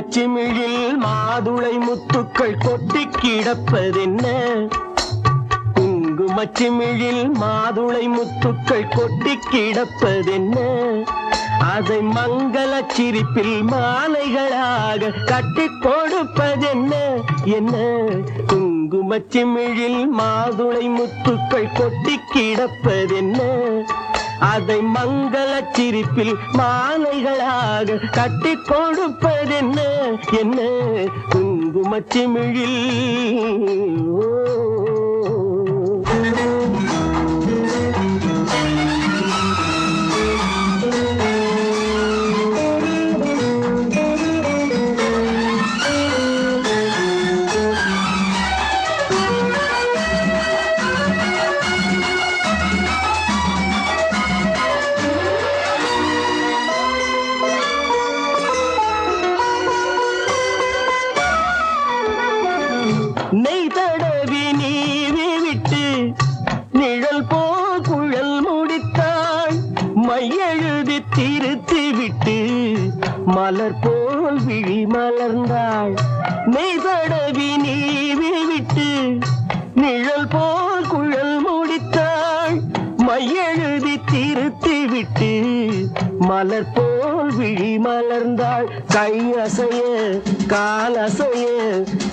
குங்குமச்சிமிழில் மாதுளை முத்துக்கள் கொட்டி கிடப்பதென்ன? குங்குமச்சிமிழில் மாதுளை முத்துக்கள் கொட்டி கிடப்பதென்ன? அதை மங்கள சிரிப்பில் மாலைகளாக கட்டி கொடுப்பதென்ன? என்ன? குங்குமச்சிமிழில் மாதுளை முத்துக்கள் கொட்டி கிடப்பதென்ன? அதை மங்கள சிரிப்பில் மாலைகளாக கட்டி கொடுப்பதென்ன? என்ன? குங்குமச்சிமிழில் நெய் தடவி நீவி விட்டு நிழல் போல் குழல் முடித்தாள், மையெழுதி திருத்தி விட்டு மலர் போல் விழி மலர்ந்தாள். நெய் தடவி நீவி விட்டு நிழல் போல் குழல் முடித்தாள், மையெழுதி திருத்தி விட்டு மலர் போல் விழி மலர்ந்தாள். கை அசைய கால் அசைய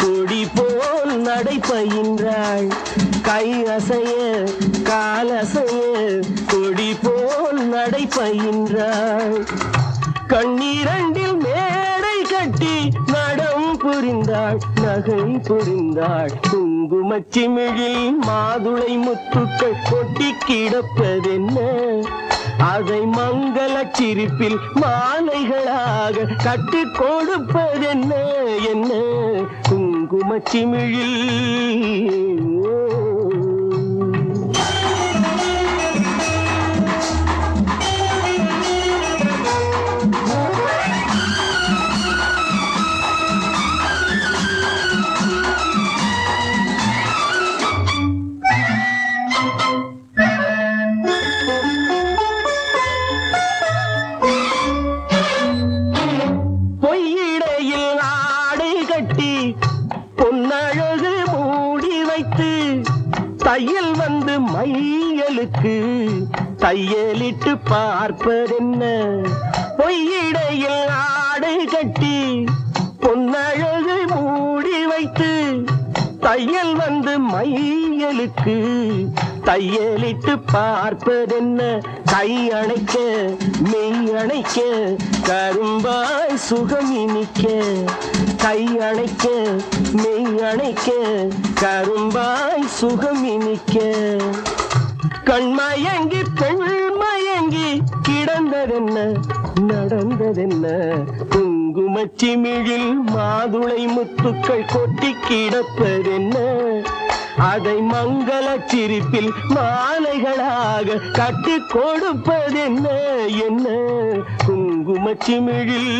கொடி போல் நடை பயின்றாள். கை அசைய கால் அசைய கொடி போல் நடை பயின்றாள். கண்ணீரண்டில் மேடை கட்டி நடம் புரிந்தாள், நகை புரிந்தாள். குங்குமச்சிமிழில் மாதுளை முத்துக்கள் கொட்டி கிடப்பதென்ன? அதை மங்கள சிரிப்பில் மாலைகளாக கட்டி கொடுப்பதென்ன? என்ன? குங்குமச்சிமிழில் பொய்யிடையில் ஆடை கட்டி பொன்னழகு மூடி வைத்து தையல் வந்து மையலுக்கு தையலிட்டு பார்ப்பதென்ன? பொய்யிடையில் ஆடை கட்டி பொன்னழகு மூடி வைத்து தையல் வந்து மையலுக்கு தையலிட்டு பார்ப்பதென்ன? கை அணைக்க மெய் அணைக்க கரும்பாய் சுகம் இனிக்க. கை அணைக்க மெய் அணைக்க கரும்பாய் சுகம் இனிக்க. கண்மயங்கி பெண்மயங்கி கிடந்ததென்ன? நடந்ததென்ன? குங்குமச்சிமிழில் மாதுளை முத்துக்கள் கொட்டி கிடப்பதென்ன? அதை மங்கள சிரிப்பில் மாலைகளாக கட்டி கொடுப்பதென்ன? என்ன? குங்குமச்சிமிழில்